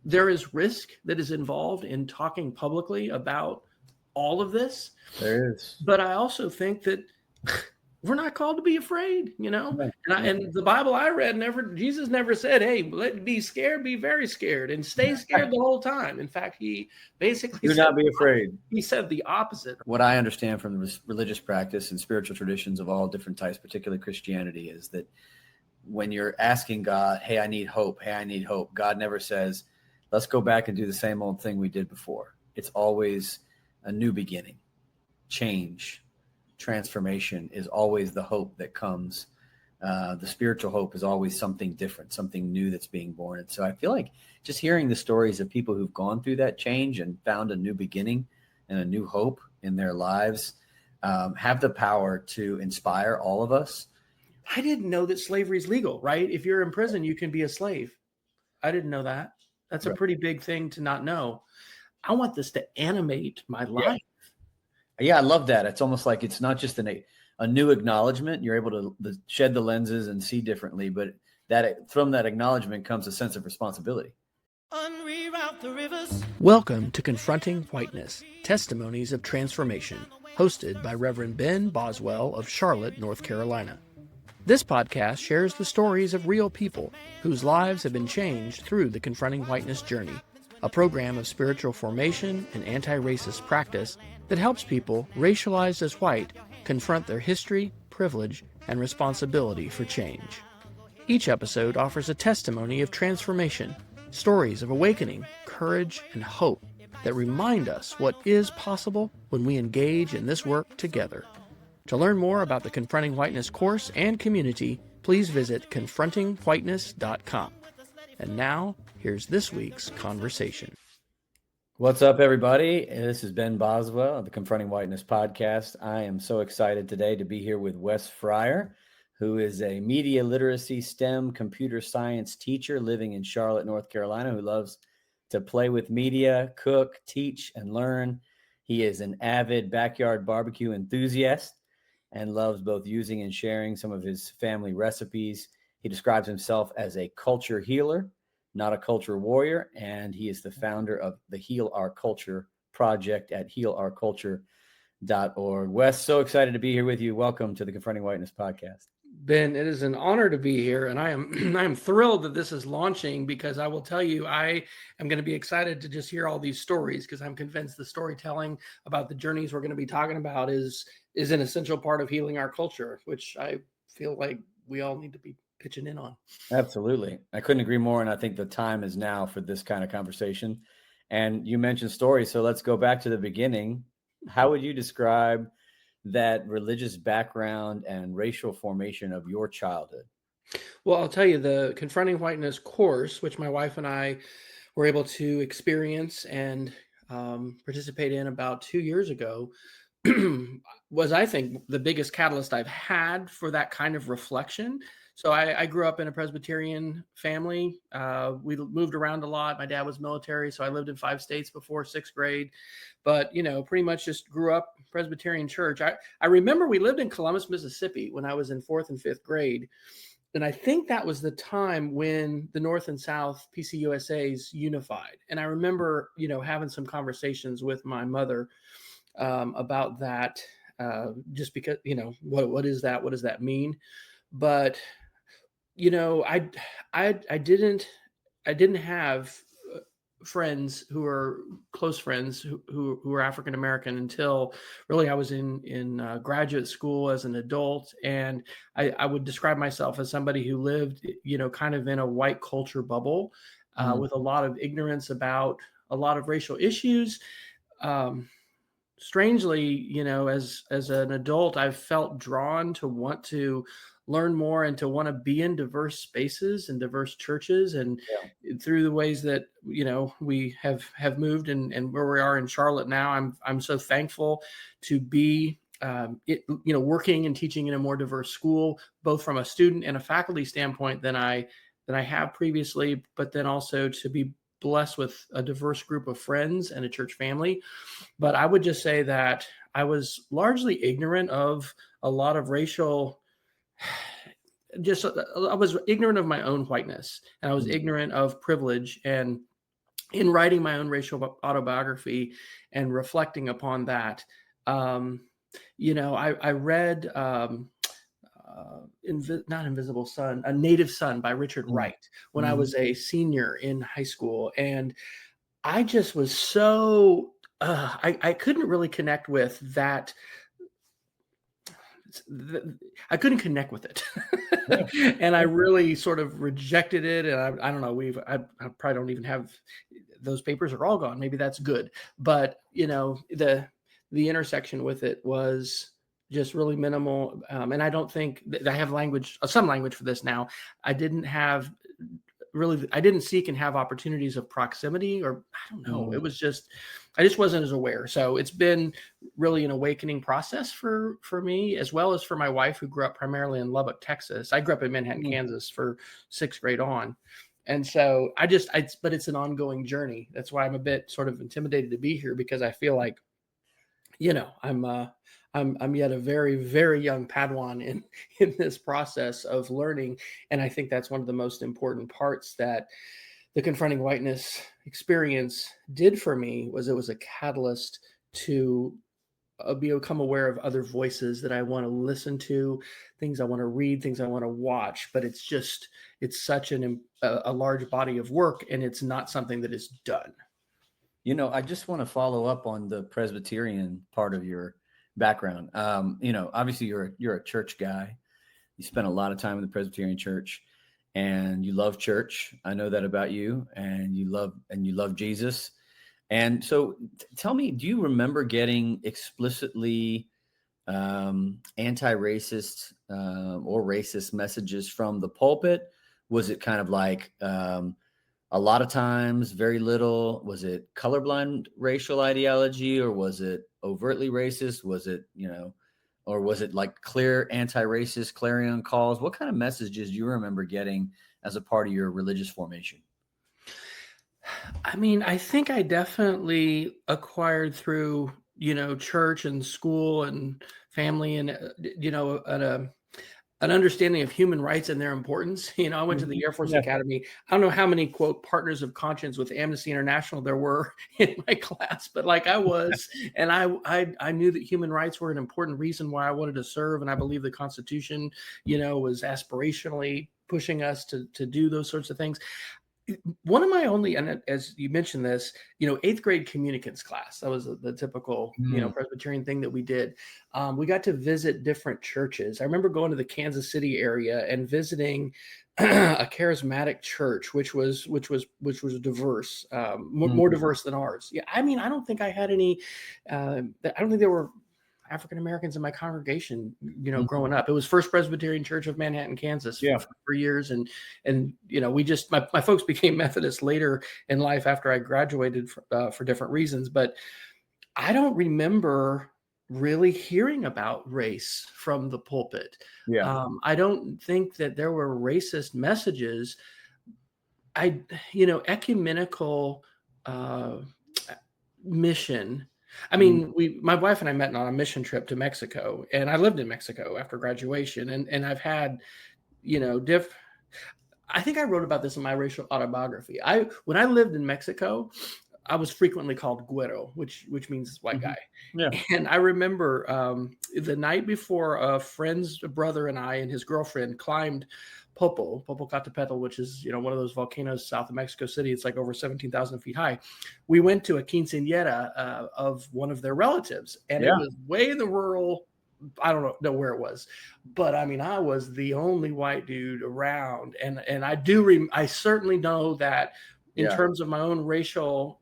there is risk that is involved in talking publicly about all of this. There is. But I also think that we're not called to be afraid, Right. And the Bible I read, Jesus never said, hey, be scared, be very scared, and stay scared the whole time. In fact, he basically Do not be afraid. He said the opposite. What I understand from the religious practice and spiritual traditions of all different types, particularly Christianity, is that when you're asking God, hey, I need hope, God never says, let's go back and do the same old thing we did before. It's always a new beginning. Change, transformation is always the hope that comes. The spiritual hope is always something different, something new that's being born. And so I feel like just hearing the stories of people who've gone through that change and found a new beginning and a new hope in their lives have the power to inspire all of us. I didn't know that slavery is legal, right? If you're in prison, you can be a slave. I didn't know that. That's a pretty big thing to not know. I want this to animate my life. Yeah, I love that. It's almost like it's not just a new acknowledgement. You're able to shed the lenses and see differently, but that from that acknowledgement comes a sense of responsibility. Unreroute the rivers. Welcome to Confronting Whiteness, Testimonies of Transformation, hosted by Reverend Ben Boswell of Charlotte, North Carolina. This podcast shares the stories of real people whose lives have been changed through the Confronting Whiteness journey, a program of spiritual formation and anti-racist practice that helps people racialized as white confront their history, privilege, and responsibility for change. Each episode offers a testimony of transformation, stories of awakening, courage, and hope that remind us what is possible when we engage in this work together. To learn more about the Confronting Whiteness course and community, please visit confrontingwhiteness.com. And now, here's this week's conversation. What's up, everybody? This is Ben Boswell of the Confronting Whiteness podcast. I am so excited today to be here with Wes Fryer, who is a media literacy STEM computer science teacher living in Charlotte, North Carolina, who loves to play with media, cook, teach, and learn. He is an avid backyard barbecue enthusiast and loves both using and sharing some of his family recipes. He describes himself as a culture healer, not a culture warrior, and he is the founder of the Heal Our Culture project at healourculture.org. Wes, so excited to be here with you. Welcome to the Confronting Whiteness podcast. Ben, it is an honor to be here, and I am thrilled that this is launching, because I will tell you, I am going to be excited to just hear all these stories, because I'm convinced the storytelling about the journeys we're going to be talking about is an essential part of healing our culture, which I feel like we all need to be pitching in on. Absolutely. I couldn't agree more. And I think the time is now for this kind of conversation. And you mentioned stories. So let's go back to the beginning. How would you describe that religious background and racial formation of your childhood? Well, I'll tell you, the Confronting Whiteness course, which my wife and I were able to experience and participate in about 2 years ago, was, I think, the biggest catalyst I've had for that kind of reflection. So I grew up in a Presbyterian family. We moved around a lot. My dad was military, so I lived in 5 states before 6th grade. But, pretty much just grew up Presbyterian church. I remember we lived in Columbus, Mississippi when I was in 4th and 5th grade. And I think that was the time when the North and South PCUSAs unified. And I remember, having some conversations with my mother about that, just because, what is that? What does that mean? But, I didn't have friends who were close friends who were African American until really I was in graduate school as an adult, and I would describe myself as somebody who lived, kind of in a white culture bubble with a lot of ignorance about a lot of racial issues. Strangely, as an adult, I've felt drawn to want to learn more and to want to be in diverse spaces and diverse churches, and through the ways that we have moved and where we are in Charlotte now, I'm so thankful to be working and teaching in a more diverse school, both from a student and a faculty standpoint than I have previously, but then also to be blessed with a diverse group of friends and a church family. But I would just say that I was largely ignorant of a lot of racial, I was ignorant of my own whiteness, and I was ignorant of privilege. And in writing my own racial autobiography and reflecting upon that, um, I read not Invisible Sun, A Native Son by Richard Mm. Wright when I Mhm. was a senior in high school. And I just was so, I couldn't really connect with that. I couldn't connect with it. Yeah. And I Yeah. really sort of rejected it. And I don't know, I probably don't even have those papers are all gone. Maybe that's good. But, the intersection with it was just really minimal. And I don't think that I have some language for this now. I didn't have I didn't seek and have opportunities of proximity, or I don't know. Mm. It was just, I just wasn't as aware. So it's been really an awakening process for me, as well as for my wife, who grew up primarily in Lubbock, Texas. I grew up in Manhattan, Mm. Kansas for sixth grade on. And so but it's an ongoing journey. That's why I'm a bit sort of intimidated to be here, because I feel like, I'm yet a very, very young Padawan in this process of learning. And I think that's one of the most important parts that the Confronting Whiteness experience did for me. Was it was a catalyst to become aware of other voices that I want to listen to, things I want to read, things I want to watch. But it's such a large body of work, and it's not something that is done. I just want to follow up on the Presbyterian part of your background. Obviously you're a church guy. You spent a lot of time in the Presbyterian Church, and you love church. I know that about you, and you love Jesus. And so, tell me, do you remember getting explicitly anti-racist or racist messages from the pulpit? Was it kind of like a lot of times, very little? Was it colorblind racial ideology, or was it overtly racist? Was it, or was it like clear anti-racist clarion calls? What kind of messages do you remember getting as a part of your religious formation? I mean, I think I definitely acquired through, church and school and family, and, an understanding of human rights and their importance. I went to the Mhm. Air Force Yeah. Academy. I don't know how many, quote, partners of conscience with Amnesty International there were in my class, but like I was, and I knew that human rights were an important reason why I wanted to serve. And I believe the Constitution, was aspirationally pushing us to do those sorts of things. One of my only, and as you mentioned this, eighth grade communicants class, that was the typical, Mm. Presbyterian thing that we did. We got to visit different churches. I remember going to the Kansas City area and visiting a charismatic church, which was diverse, more Mm. diverse than ours. Yeah, I mean, I don't think I had any. I don't think there were African Americans in my congregation, Mm. growing up. It was First Presbyterian Church of Manhattan, Kansas Yeah. for years. And we just, my folks became Methodist later in life after I graduated for different reasons. But I don't remember really hearing about race from the pulpit. Yeah. I don't think that there were racist messages. Ecumenical uh, mission. I Mm. mean, my wife and I met on a mission trip to Mexico, and I lived in Mexico after graduation, and I've had, you know, diff. I think I wrote about this in my racial autobiography. When I lived in Mexico, I was frequently called güero, which means white Mhm. guy. Yeah. And I remember the night before, a friend's brother and I and his girlfriend climbed Popocatépetl, which is one of those volcanoes south of Mexico City. It's like over 17,000 feet high. We went to a quinceañera of one of their relatives, and it Yeah. was way in the rural. I don't know where it was, but I mean, I was the only white dude around, and I certainly know that in Yeah. terms of my own racial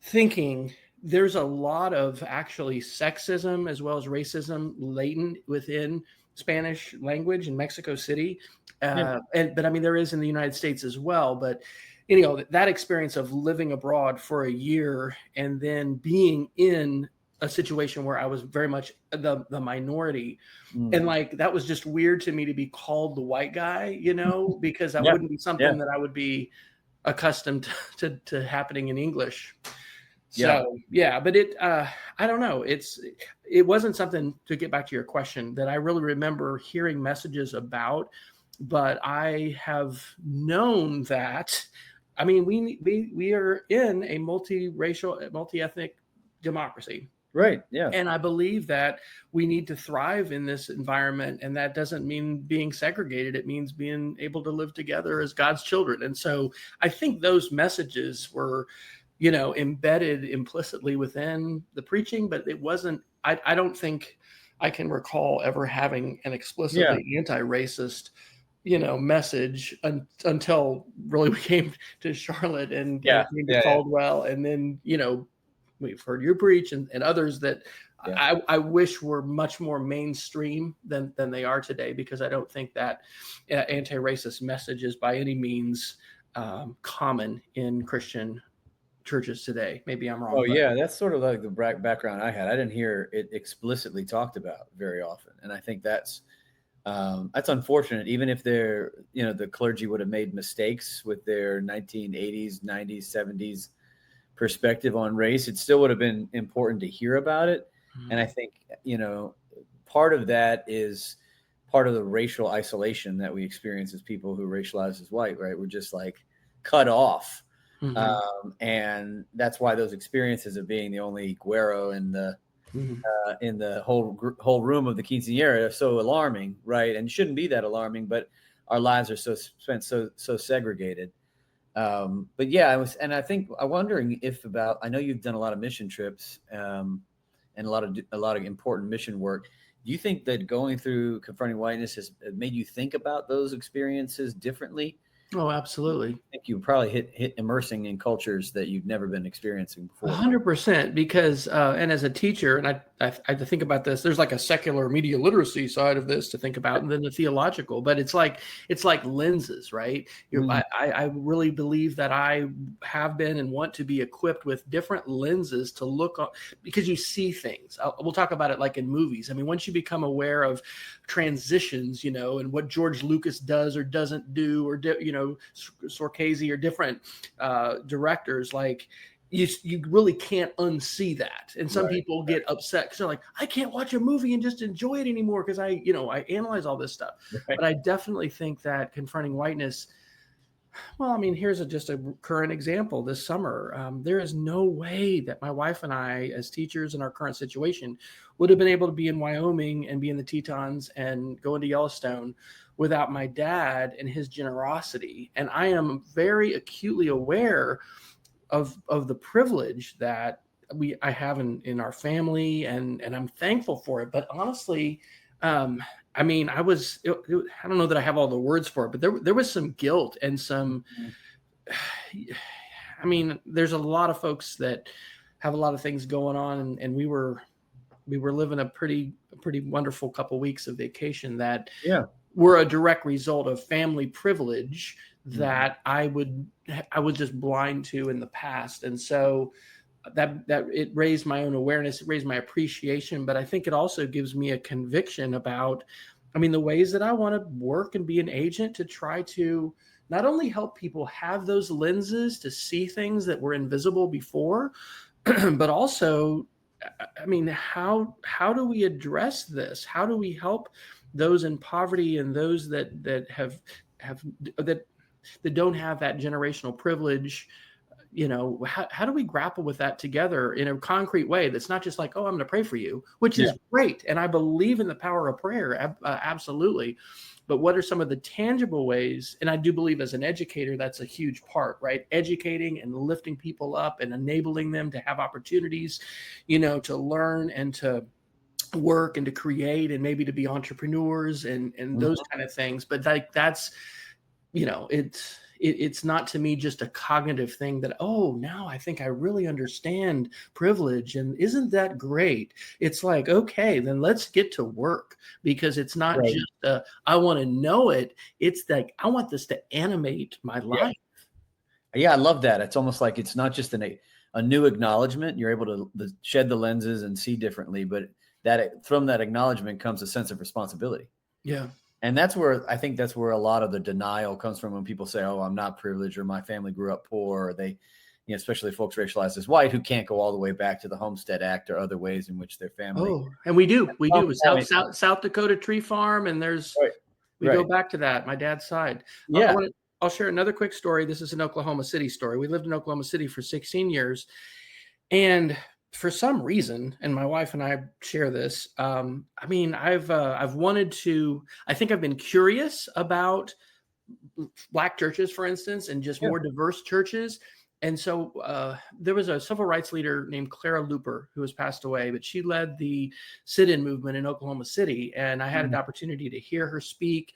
thinking, there's a lot of actually sexism as well as racism latent within Spanish language in Mexico City, Yeah. but I mean there is in the United States as well. But that experience of living abroad for a year and then being in a situation where I was very much the minority, Mm. and like that was just weird to me to be called the white guy, because that Yeah. wouldn't be Yeah. something that I would be accustomed to happening in English. Yeah. So yeah, but I don't know. It wasn't something, to get back to your question, that I really remember hearing messages about, but I have known that I mean, we are in a multiracial, multi-ethnic democracy. Right. Yeah. And I believe that we need to thrive in this environment. And that doesn't mean being segregated. It means being able to live together as God's children. And so I think those messages were, embedded implicitly within the preaching, but it wasn't, I don't think I can recall ever having an explicitly anti-racist, message until really we came to Charlotte and came to Caldwell. And then, we've heard you preach and others that I wish were much more mainstream than they are today, because I don't think that anti-racist message is by any means common in Christian churches today. Maybe I'm wrong. Oh, yeah. That's sort of like the background I had. I didn't hear it explicitly talked about very often. And I think that's unfortunate. Even if the clergy would have made mistakes with their 1980s, 90s, 70s perspective on race, it still would have been important to hear about it. Mm-hmm. And I think, part of that is part of the racial isolation that we experience as people who racialize as white, right? We're just like cut off. Mm-hmm. And that's why those experiences of being the only Guero in the whole room of the quinceañera are so alarming, right? And shouldn't be that alarming, but our lives are spent so segregated. But yeah, I'm wondering I know you've done a lot of mission trips, and a lot of important mission work. Do you think that going through Confronting Whiteness has made you think about those experiences differently? Oh, absolutely. I think you probably hit immersing in cultures that you've never been experiencing before. 100%, because and as a teacher, and I have to think about this, there's like a secular media literacy side of this to think about, and then the theological, but it's like lenses, right? I really believe that I have been and want to be equipped with different lenses to look on, because you see things. We'll talk about it like in movies. I mean, once you become aware of transitions, and what George Lucas does or doesn't do, or Scorsese or different directors, like you really can't unsee that. And some people get upset because they're like, I can't watch a movie and just enjoy it anymore because I analyze all this stuff. But I definitely think that Confronting Whiteness, well, I mean, here's just a current example this summer. There is no way that my wife and I, as teachers in our current situation, would have been able to be in Wyoming and be in the Tetons and go into Yellowstone without my dad and his generosity. And I am very acutely aware of the privilege that I have in our family, and I'm thankful for it. But honestly, I mean, I don't know that I have all the words for it, but there was some guilt and some, I mean, there's a lot of folks that have a lot of things going on, and we were living a pretty wonderful couple weeks of vacation that were a direct result of family privilege that I was just blind to in the past. And so that it raised my own awareness, it raised my appreciation, but I think it also gives me a conviction about, I mean, the ways that I want to work and be an agent to try to not only help people have those lenses to see things that were invisible before, but also, I mean, how do we address this? How do we help those in poverty and those that don't have that generational privilege? How do we grapple with that together in a concrete way that's not just like, oh, I'm going to pray for you, which is great. And I believe in the power of prayer. Absolutely. But what are some of the tangible ways? And I do believe as an educator, that's a huge part, right? Educating and lifting people up and enabling them to have opportunities, to learn and to work and to create and maybe to be entrepreneurs and those kind of things. But like, that's, it's not to me just a cognitive thing that, oh, now I think I really understand privilege. And isn't that great? It's like, okay, then let's get to work, because it's not just, I want to know it. It's like, I want this to animate my life. Yeah, I love that. It's almost like it's not just a new acknowledgement. You're able to shed the lenses and see differently, but from that acknowledgement comes a sense of responsibility. Yeah. And that's where a lot of the denial comes from, when people say, oh, I'm not privileged, or my family grew up poor, or they, especially folks racialized as white who can't go all the way back to the Homestead Act or other ways in which their family. Oh, and we do. South Dakota Tree Farm. And we go back to that, my dad's side. Yeah. I'll share another quick story. This is an Oklahoma City story. We lived in Oklahoma City for 16 years. And for some reason, and my wife and I share this, I mean, I've wanted to, I think I've been curious about Black churches, for instance, and just Yeah. more diverse churches. And so there was a civil rights leader named Clara Looper who has passed away, but she led the sit-in movement in Oklahoma City. And I had an opportunity to hear her speak.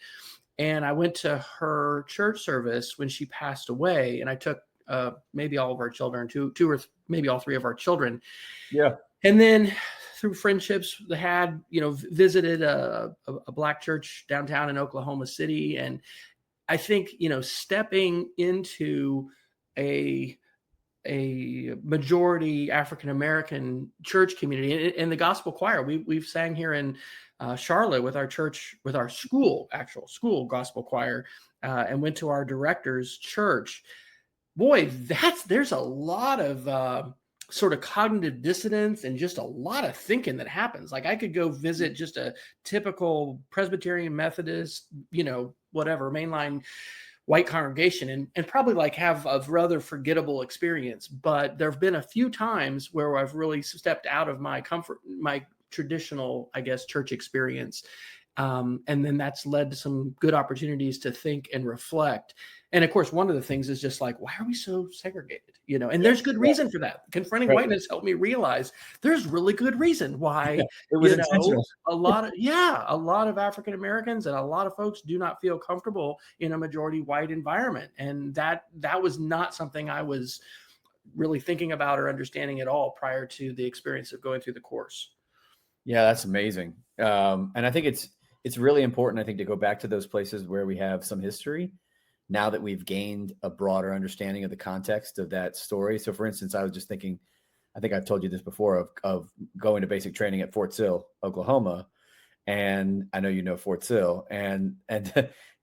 And I went to her church service when she passed away. And I took maybe all of our children, two or maybe all three of our children. Yeah. And then through friendships they had, visited a Black church downtown in Oklahoma City. And I think, stepping into a majority African-American church community and the gospel choir, we've sang here in Charlotte with our church, with our actual school gospel choir, and went to our director's church. Boy, there's a lot of sort of cognitive dissonance and just a lot of thinking that happens. Like I could go visit just a typical Presbyterian Methodist, whatever, mainline white congregation and probably like have a rather forgettable experience. But there have been a few times where I've really stepped out of my traditional, I guess, church experience. And then that's led to some good opportunities to think and reflect. And of course, one of the things is just like, why are we so segregated? And there's good reason for that. Confronting Whiteness helped me realize there's really good reason why, It was intentional. a lot of African Americans and a lot of folks do not feel comfortable in a majority white environment. And that was not something I was really thinking about or understanding at all prior to the experience of going through the course. Yeah, that's amazing. And I think it's really important, I think, to go back to those places where we have some history now that we've gained a broader understanding of the context of that story. So for instance, I was just thinking, I think I've told you this before, of going to basic training at Fort Sill, Oklahoma. And I know you know Fort Sill, and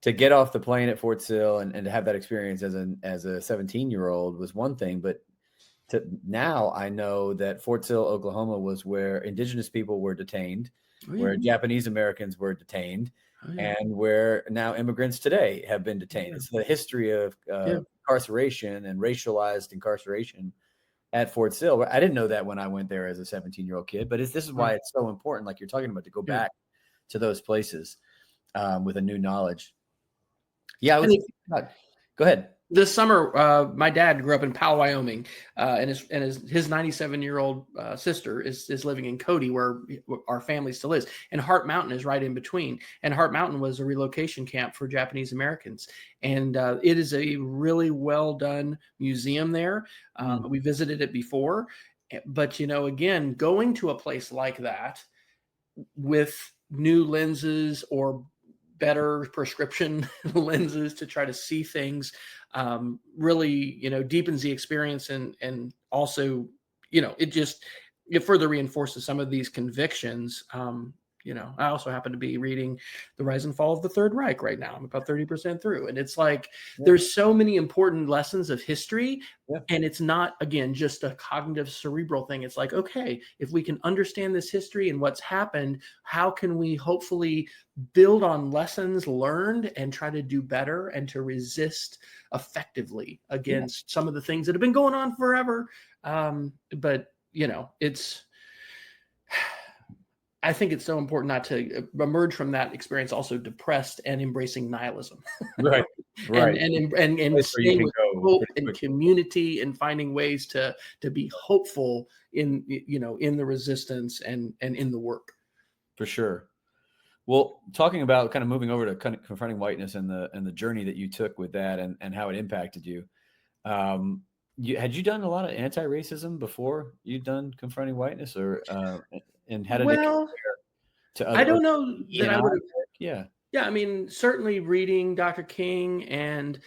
to get off the plane at Fort Sill and to have that experience as a 17-year-old was one thing, but now I know that Fort Sill, Oklahoma was where indigenous people were detained, where Japanese Americans were detained, and where now immigrants today have been detained. It's the history of incarceration and racialized incarceration at Fort Sill. I didn't know that when I went there as a 17-year-old kid, but this is why it's so important, like you're talking about, to go back to those places with a new knowledge. Yeah, go ahead. This summer, my dad grew up in Powell, Wyoming, and his 97-year-old sister is living in Cody, where our family still is. And Heart Mountain is right in between. And Heart Mountain was a relocation camp for Japanese Americans. And it is a really well done museum there. We visited it before. But, again, going to a place like that with new lenses or better prescription lenses to try to see things really, deepens the experience and also, it further reinforces some of these convictions. I also happen to be reading The Rise and Fall of the Third Reich right now. I'm about 30% through. And it's like, there's so many important lessons of history. And it's not, again, just a cognitive cerebral thing. It's like, okay, if we can understand this history and what's happened, how can we hopefully build on lessons learned and try to do better and to resist effectively against some of the things that have been going on forever. But I think it's so important not to emerge from that experience also depressed and embracing nihilism. Right. and staying with hope and community and finding ways to be hopeful in the resistance and in the work. For sure. Well, talking about kind of moving over to kind of confronting whiteness and the journey that you took with that and how it impacted you. Had you done a lot of anti-racism before you'd done confronting whiteness, or and how did it compare to other? I don't know that I would have. Yeah. I mean, certainly reading Dr. King and,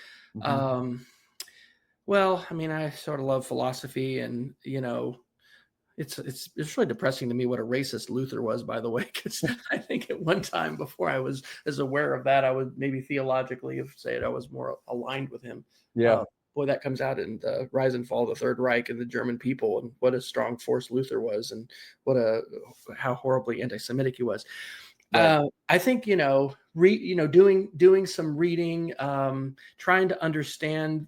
well, I mean, I sort of love philosophy, and it's really depressing to me what a racist Luther was, by the way, because I think at one time before I was as aware of that, I would maybe theologically have said I was more aligned with him. Yeah. Boy, that comes out in the Rise and Fall of the Third Reich and the German people, and what a strong force Luther was, and how horribly anti-Semitic he was. Right. I think, doing some reading, trying to understand,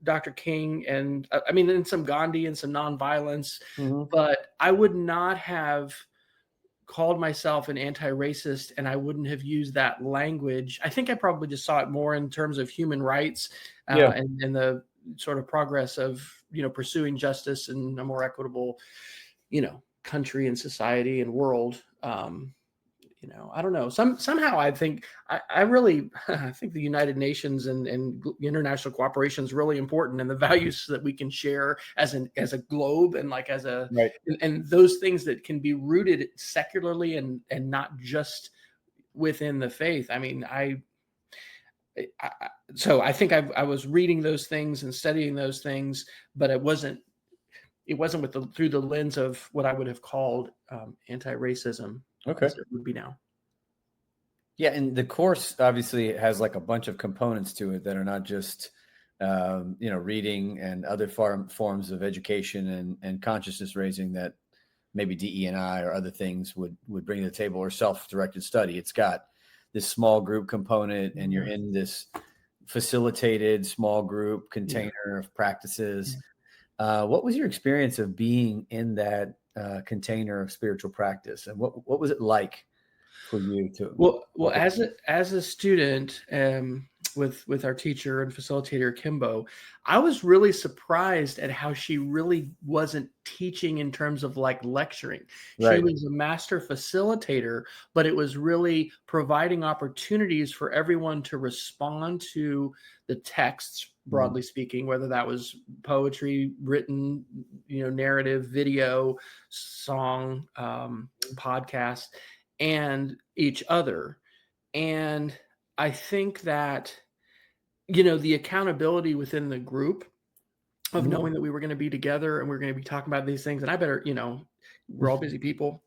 Dr. King, and I mean, and some Gandhi and some nonviolence, Mhm. but I would not have called myself an anti-racist, and I wouldn't have used that language. I think I probably just saw it more in terms of human rights, Yeah. and the sort of progress of, pursuing justice and a more equitable, country and society and world. I don't know. Somehow I think I really I think the United Nations and international cooperation is really important, and the values that we can share as a globe, and like Right. and those things that can be rooted secularly and not just within the faith. I mean, so I think I was reading those things and studying those things, but it wasn't through the lens of what I would have called anti-racism Okay. as it would be now. Yeah, and the course obviously has like a bunch of components to it that are not just reading and other forms of education and consciousness raising that maybe DE&I or other things would bring to the table, or self-directed study. It's got this small group component, and you're in this facilitated small group container of practices. What was your experience of being in that container of spiritual practice, and what was it like for you to Well, walk it? as a student, with our teacher and facilitator Kimbo, I was really surprised at how she really wasn't teaching in terms of like lecturing. She Right. was a master facilitator, but it was really providing opportunities for everyone to respond to the texts, Mm. broadly speaking, whether that was poetry, written, narrative, video, song, podcast, and each other. And I think that, the accountability within the group of Mhm. knowing that we were going to be together and we are going to be talking about these things, and I better, we're all busy people,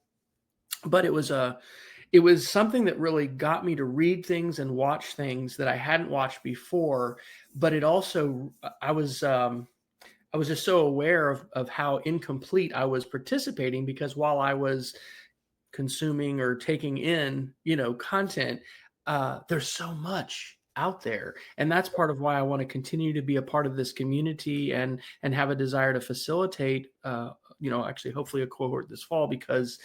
but it was something that really got me to read things and watch things that I hadn't watched before. But it also, I was just so aware of how incomplete I was participating, because while I was consuming or taking in, content, there's so much out there, and that's part of why I want to continue to be a part of this community and have a desire to facilitate, actually hopefully a cohort this fall, because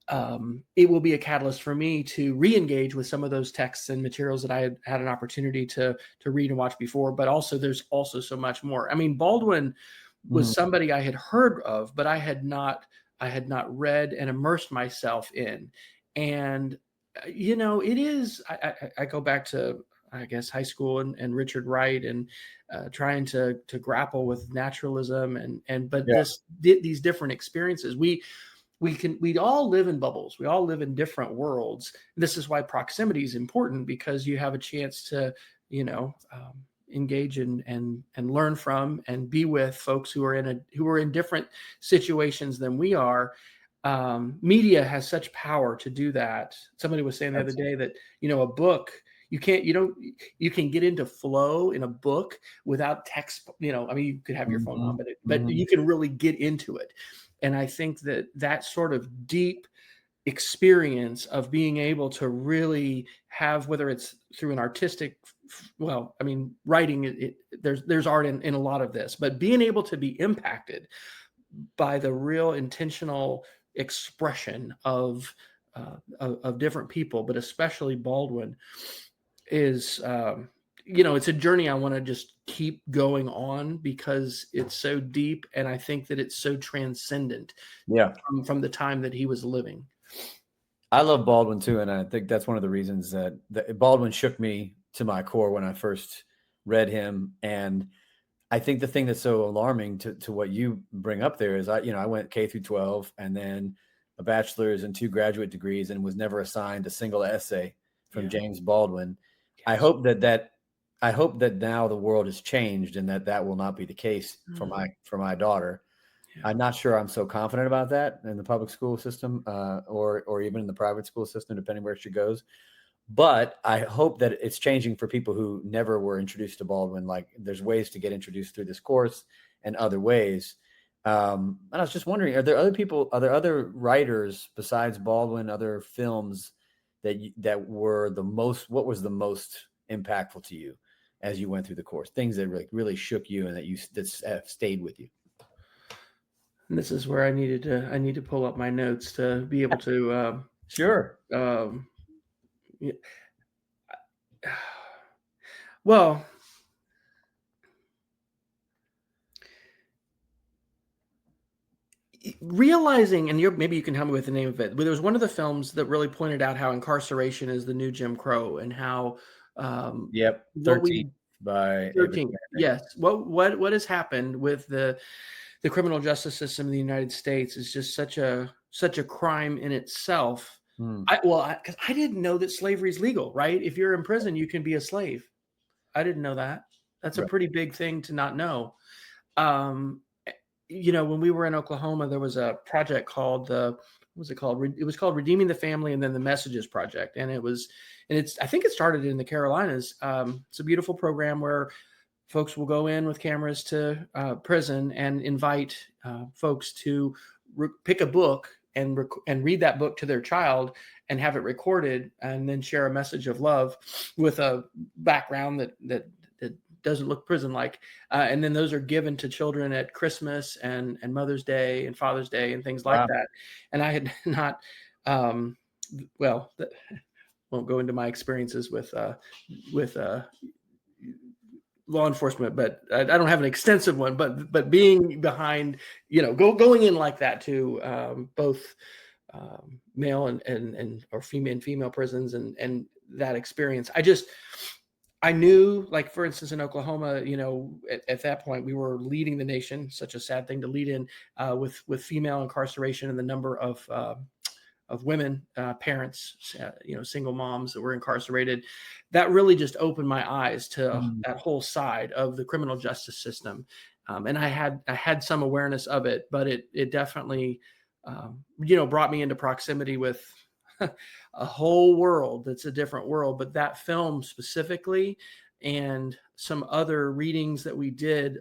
it will be a catalyst for me to re-engage with some of those texts and materials that I had an opportunity to read and watch before. But also, there's also so much more. I mean, Baldwin was Mm. somebody I had heard of, but I had not read and immersed myself in. And it is. I go back to, I guess, high school and Richard Wright, and trying to grapple with naturalism, but Yeah. these different experiences. We all live in bubbles. We all live in different worlds. This is why proximity is important, because you have a chance to, engage and learn from and be with folks who are in different situations than we are. Media has such power to do that. Somebody was saying the other day that, a book, you can get into flow in a book without text. I mean, you could have your phone on, Mhm. but Mhm. you can really get into it. And I think that sort of deep experience of being able to really have, whether it's through an artistic, well, I mean, writing, there's art in a lot of this, but being able to be impacted by the real intentional expression of different people, but especially Baldwin, is, it's a journey I want to just keep going on, because it's so deep, and I think that it's so transcendent Yeah. from the time that he was living. I love Baldwin too, and I think that's one of the reasons that Baldwin shook me to my core when I first read him. And I think the thing that's so alarming to what you bring up there is I went K through 12 and then a bachelor's and 2 graduate degrees and was never assigned a single essay from Yeah. James Baldwin. I Yes. hope that now the world has changed and that will not be the case for Mm. my daughter. Yeah. I'm not sure I'm so confident about that in the public school system, or even in the private school system, depending where she goes. But I hope that it's changing for people who never were introduced to Baldwin. Like, there's ways to get introduced through this course and other ways. And I was just wondering, are there other writers besides Baldwin, other films that were the most, what was the most impactful to you as you went through the course? Things that really shook you and that have stayed with you. And this is where I need to pull up my notes to be able to Sure. yeah. Well, realizing, and maybe you can help me with the name of it, but there was one of the films that really pointed out how incarceration is the new Jim Crow, and how Yep. what 13 we by 13, yes, what has happened with the criminal justice system in the United States is just such a crime in itself. Because I didn't know that slavery is legal, right? If you're in prison, you can be a slave. I didn't know that. That's a Right. pretty big thing to not know. When we were in Oklahoma, there was a project called what was it called? It was called Redeeming the Family, and then the Messages Project. And I think it started in the Carolinas. It's a beautiful program where folks will go in with cameras to prison and invite folks to pick a book and read that book to their child and have it recorded, and then share a message of love with a background that doesn't look prison-like. And then those are given to children at Christmas and Mother's Day and Father's Day and things like that. And I had not, won't go into my experiences with law enforcement, but I don't have an extensive one, but being behind, going in like that to both male and or female prisons and that experience. I knew, like, for instance, in Oklahoma, at that point we were leading the nation, such a sad thing to lead in, with female incarceration and the number of women, parents, single moms that were incarcerated. That really just opened my eyes to that whole side of the criminal justice system. And I had some awareness of it, but it definitely, brought me into proximity with a whole world that's a different world. But that film specifically, and some other readings that we did,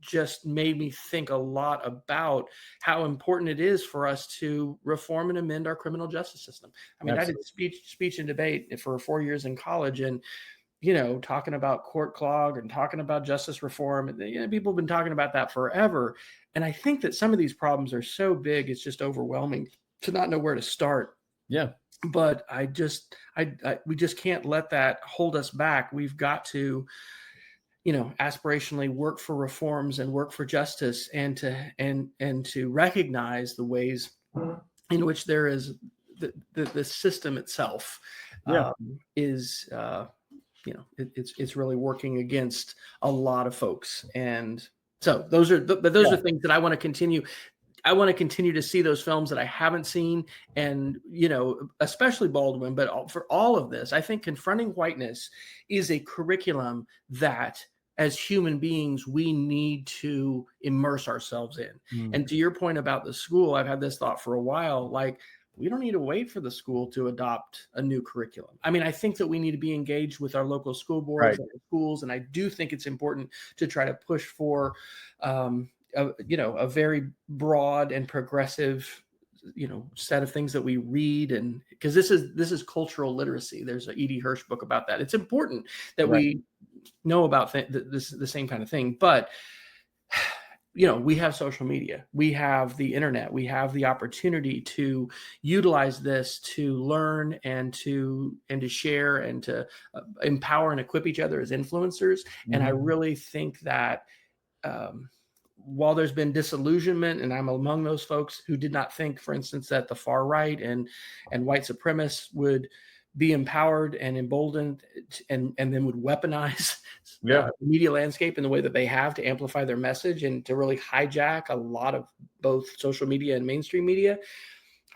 just made me think a lot about how important it is for us to reform and amend our criminal justice system. I mean, absolutely. I did speech and debate for 4 years in college, and talking about court clog and talking about justice reform, and people have been talking about that forever. And I think that some of these problems are so big, it's just overwhelming to not know where to start. Yeah. But we just can't let that hold us back. We've got to, aspirationally work for reforms and work for justice, and to recognize the ways in which there is the system itself is, it's really working against a lot of folks. And so those are things that I want to continue. I want to continue to see those films that I haven't seen, and, especially Baldwin, but for all of this, I think Confronting Whiteness is a curriculum that, as human beings, we need to immerse ourselves in. And to your point about the school, I've had this thought for a while, like, we don't need to wait for the school to adopt a new curriculum. I mean, I think that we need to be engaged with our local school boards and schools, and I do think it's important to try to push for, a very broad and progressive, set of things that we read, and because this is cultural literacy. There's an E.D. Hirsch book about that. It's important that we know about the same kind of thing, but we have social media, we have the internet, we have the opportunity to utilize this to learn and to share and to empower and equip each other as influencers. And I really think that while there's been disillusionment, and I'm among those folks who did not think, for instance, that the far right and white supremacists would be empowered and emboldened and then would weaponize the media landscape in the way that they have to amplify their message and to really hijack a lot of both social media and mainstream media.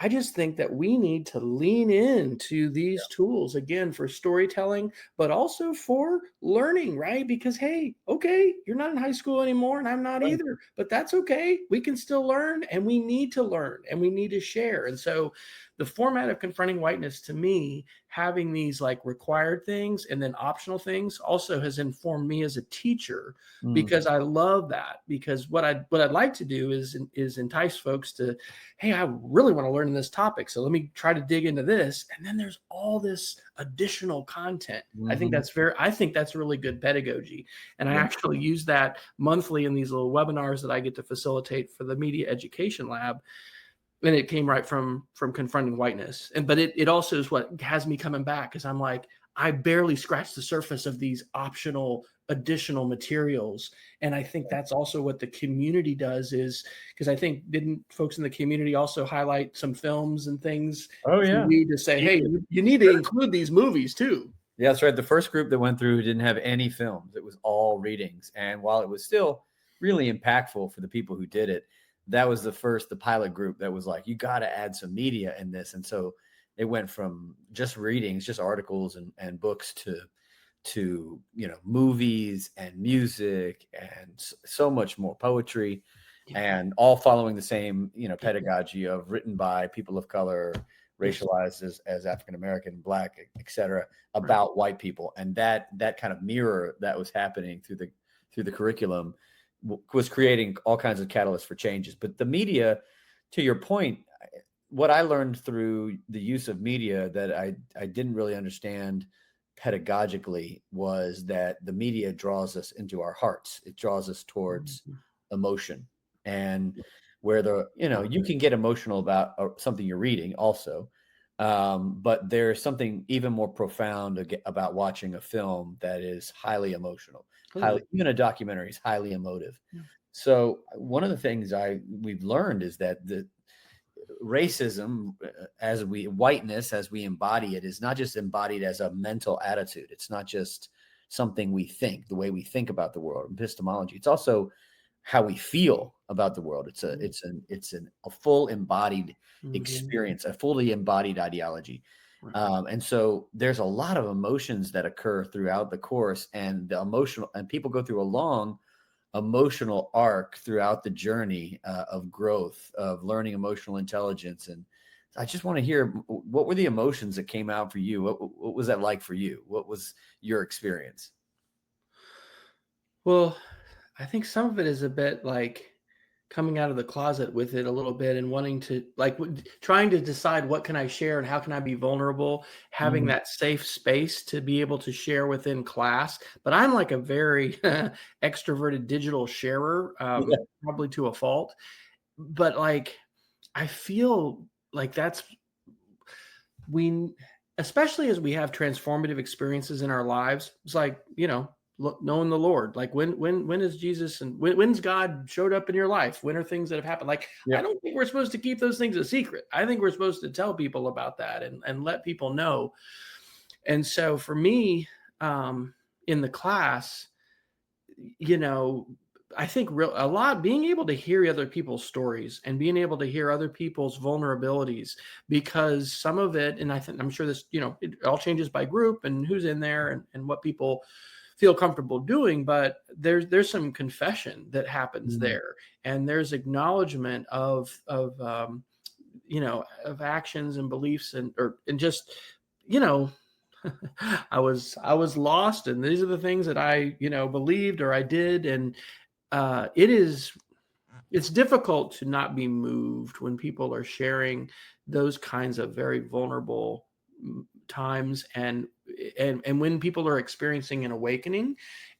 I just think that we need to lean into these tools, again, for storytelling, but also for learning, right? Because, hey, okay, you're not in high school anymore, and I'm not either, but that's okay. We can still learn, and we need to learn, and we need to share. And so the format of Confronting Whiteness, to me, having these like required things and then optional things also has informed me as a teacher, Mm. because I love that. Because what I'd like to do is entice folks to, hey, I really want to learn this topic, so let me try to dig into this, and then there's all this additional content. Mhm. I think that's really good pedagogy, and I Yeah. actually use that monthly in these little webinars that I get to facilitate for the Media Education Lab. And it came right from Confronting Whiteness. But it also is what has me coming back, because I'm like, I barely scratched the surface of these optional additional materials. And I think that's also what the community does, is because I think, didn't folks in the community also highlight some films and things Oh, for yeah. me to say, hey, you need to include these movies too? Yeah, that's right. The first group that went through didn't have any films. It was all readings. And while it was still really impactful for the people who did it, that was the pilot group that was like, you got to add some media in this. And so it went from just readings, just articles and books to, movies and music and so much more poetry, and all following the same, pedagogy of written by people of color, racialized as African American, Black, etc., about white people. And that kind of mirror that was happening through the curriculum was creating all kinds of catalysts for changes. But the media, to your point, what I learned through the use of media that I didn't really understand pedagogically was that the media draws us into our hearts. It draws us towards emotion, and where you can get emotional about something you're reading also. But there's something even more profound about watching a film that is highly emotional, even a documentary is highly emotive. Yeah. So one of the things we've learned is that the racism, whiteness as we embody it, is not just embodied as a mental attitude. It's not just something we think, the way we think about the world, epistemology. It's also how we feel about the world. It's a full embodied experience, a fully embodied ideology. And so there's a lot of emotions that occur throughout the course, and people go through a long emotional arc throughout the journey of growth, of learning emotional intelligence. And I just want to hear, what were the emotions that came out for you? What was that like for you? What was your experience? Well, I think some of it is a bit like coming out of the closet with it a little bit, and wanting to trying to decide what can I share and how can I be vulnerable, having Mhm. that safe space to be able to share within class. But I'm like a very extroverted digital sharer, Yeah. probably to a fault. But like, I feel like we, especially as we have transformative experiences in our lives, it's like, knowing the Lord. Like, when is Jesus, and when's God showed up in your life? When are things that have happened? Like, Yeah. I don't think we're supposed to keep those things a secret. I think we're supposed to tell people about that, and let people know. And so for me, in the class, you know, I think a lot, being able to hear other people's stories and being able to hear other people's vulnerabilities, because some of it, and I'm sure this, it all changes by group and who's in there, and what people feel comfortable doing, but there's some confession that happens Mhm. there, and there's acknowledgement of of actions and beliefs, and just, you know I was lost, and these are the things that I, believed or I did. And it's difficult to not be moved when people are sharing those kinds of very vulnerable times, and when people are experiencing an awakening,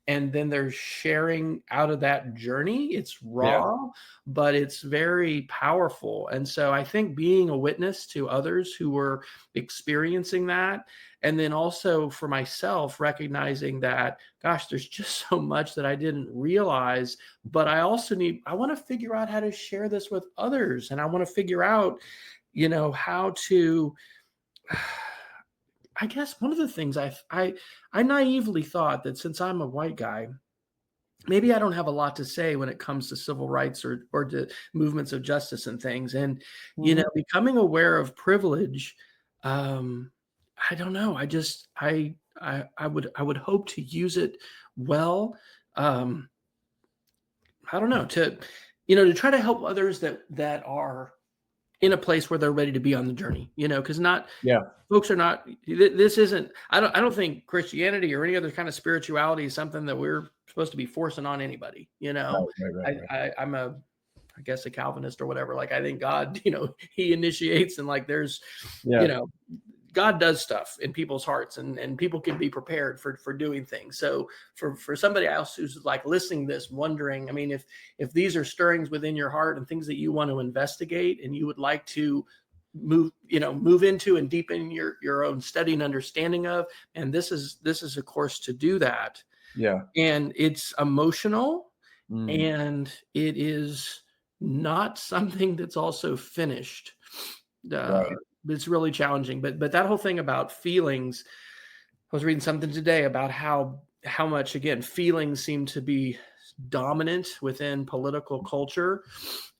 and then they're sharing out of that journey. It's Yeah. raw, but it's very powerful. And so I think being a witness to others who were experiencing that, and then also for myself, recognizing that, gosh, there's just so much that I didn't realize, but I want to figure out how to share this with others. And I want to figure out, how to, I guess one of the things I naively thought that, since I'm a white guy, maybe I don't have a lot to say when it comes to civil rights or to movements of justice and things. And, Mhm. becoming aware of privilege, um, I don't know. I would hope to use it well. Um, I don't know, to try to help others that are in a place where they're ready to be on the journey, because not Yeah. folks are not, this isn't, I don't think Christianity or any other kind of spirituality is something that we're supposed to be forcing on anybody. Right. I'm I guess a Calvinist or whatever. Like, I think God, he initiates, and like, there's, Yeah. God does stuff in people's hearts, and people can be prepared for doing things. So for somebody else who's like listening to this, wondering, I mean, if these are stirrings within your heart and things that you want to investigate and you would like to move into and deepen your own study and understanding of, and this is a course to do that. Yeah. And it's emotional, Mm. and it is not something that's also finished. Right. It's really challenging, but that whole thing about feelings, I was reading something today about how much, again, feelings seem to be dominant within political culture.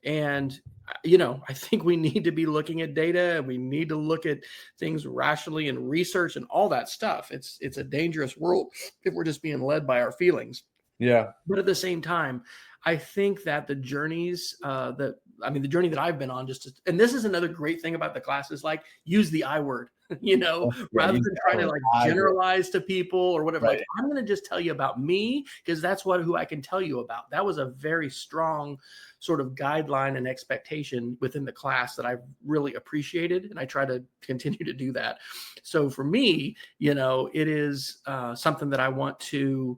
And I think we need to be looking at data. We need to look at things rationally and research and all that stuff. It's a dangerous world if we're just being led by our feelings. Yeah. But at the same time, I think that the journeys the journey that I've been on, and this is another great thing about the class, is like, use the I word, rather than trying to like generalize to people or whatever. Right. Like, I'm going to just tell you about me, because that's who I can tell you about. That was a very strong sort of guideline and expectation within the class that I've really appreciated. And I try to continue to do that. So for me, it is something that I want to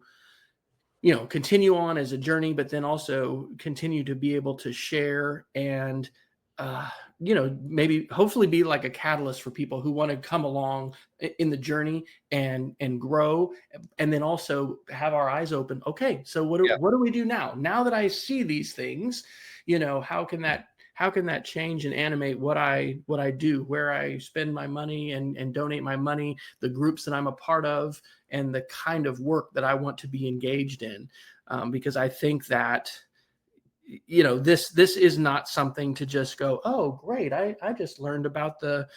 continue on as a journey, but then also continue to be able to share and, maybe hopefully be like a catalyst for people who want to come along in the journey and grow, and then also have our eyes open. Okay, so what do we do now that I see these things? How can that change and animate what I do, where I spend my money and donate my money, the groups that I'm a part of, and the kind of work that I want to be engaged in? Because I think that, this is not something to just go, oh, great, I just learned about the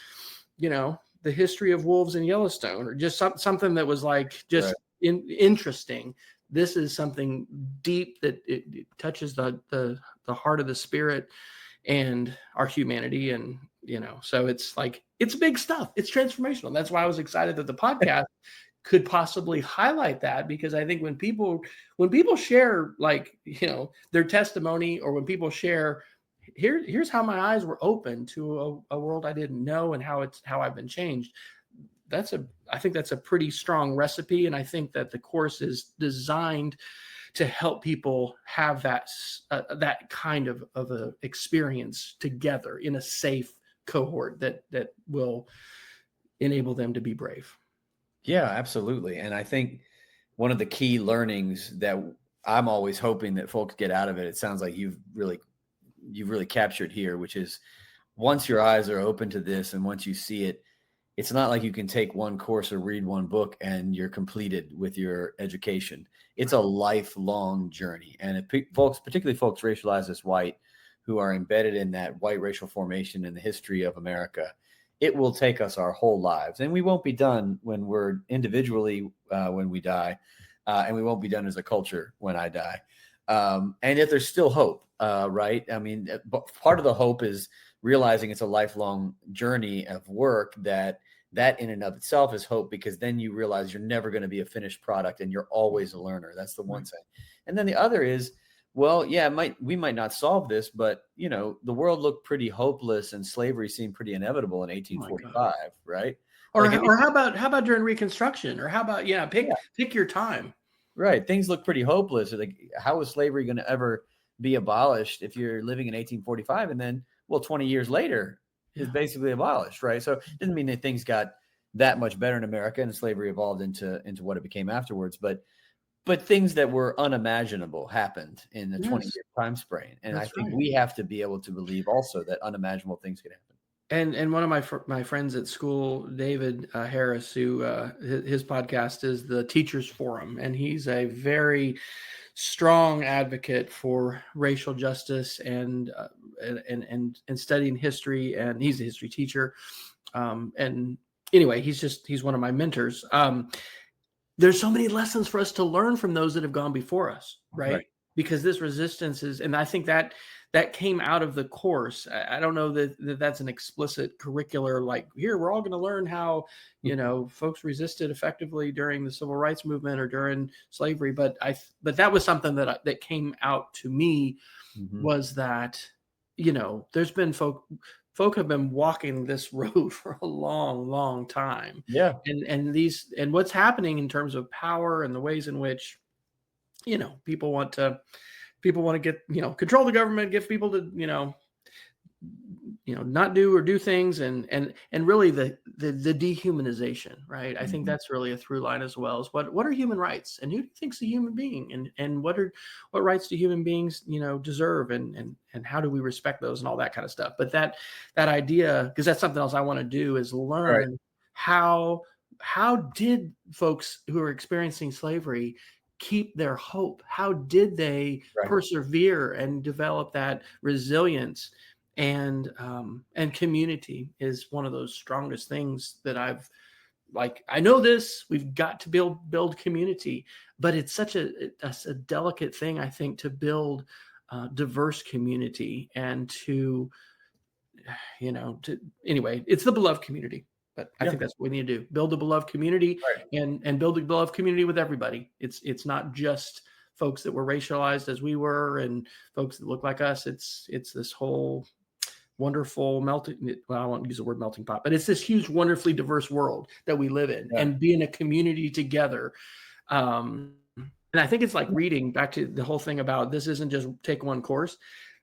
history of wolves in Yellowstone, or just something that was like just interesting. This is something deep that it touches the heart of the spirit and our humanity. And, so it's like, it's big stuff. It's transformational. That's why I was excited that the podcast could possibly highlight that, because I think when people share, like, their testimony, or when people share, here's how my eyes were open to a world I didn't know, and how I've been changed. I think that's a pretty strong recipe. And I think that the course is designed to help people have that kind of a experience together in a safe cohort that will enable them to be brave. Yeah, absolutely. And I think one of the key learnings that I'm always hoping that folks get out of it sounds like you've really captured here, which is, once your eyes are open to this and once you see it, it's not like you can take one course or read one book and you're completed with your education. It's a lifelong journey. And if particularly folks racialized as white, who are embedded in that white racial formation in the history of America, it will take us our whole lives. And we won't be done when we're individually, when we die, and we won't be done as a culture when I die. And yet there's still hope, right? I mean, part of the hope is realizing it's a lifelong journey of work, that in and of itself is hope, because then you realize you're never going to be a finished product and you're always a learner. That's the one side. And then the other is, well, yeah, we might not solve this, but the world looked pretty hopeless and slavery seemed pretty inevitable in 1845, right? Or how about during Reconstruction, or how about pick your time. Right. Things look pretty hopeless. Like, how is slavery going to ever be abolished if you're living in 1845, and then, 20 years later is basically abolished, right? So it didn't mean that things got that much better in America and slavery evolved into what it became afterwards, but things that were unimaginable happened in the 20-year time span. And I think we have to be able to believe also that unimaginable things could happen. And one of my friends at school, David Harris, who his podcast is the Teachers Forum, and he's a very strong advocate for racial justice and studying history, and he's a history teacher. And anyway, he's one of my mentors. There's so many lessons for us to learn from those that have gone before us, right? Because this resistance is, and I think that that came out of the course. I don't know that that's an explicit curricular, like, here, we're all going to learn how, folks resisted effectively during the civil rights movement or during slavery. But that was something that came out to me, Mhm. was that, there's been folk have been walking this road for a long, long time. Yeah. And what's happening in terms of power and the ways in which, people want to get, control the government, get people to, not do or do things, and really the dehumanization, right? I think Mhm. that's really a through line as well. Is what are human rights, and who do you think's a human being, and what rights do human beings, deserve, and how do we respect those, and all that kind of stuff. But that idea, because that's something else I want to do, is Right. learn how did folks who are experiencing slavery keep their hope? How did they Right. persevere and develop that resilience? And community is one of those strongest things that I know this. We've got to build community, but it's such a delicate thing, I think, to build diverse community, and to anyway, it's the beloved community. But I Yeah. think that's what we need to do: build a beloved community, Right. and build a beloved community with everybody. It's not just folks that were racialized as we were, and folks that look like us. It's this whole wonderful melting, well, I won't use the word melting pot, but it's this huge, wonderfully diverse world that we live in, Yeah. and be in a community together. And I think it's like reading, back to the whole thing about, this isn't just take one course.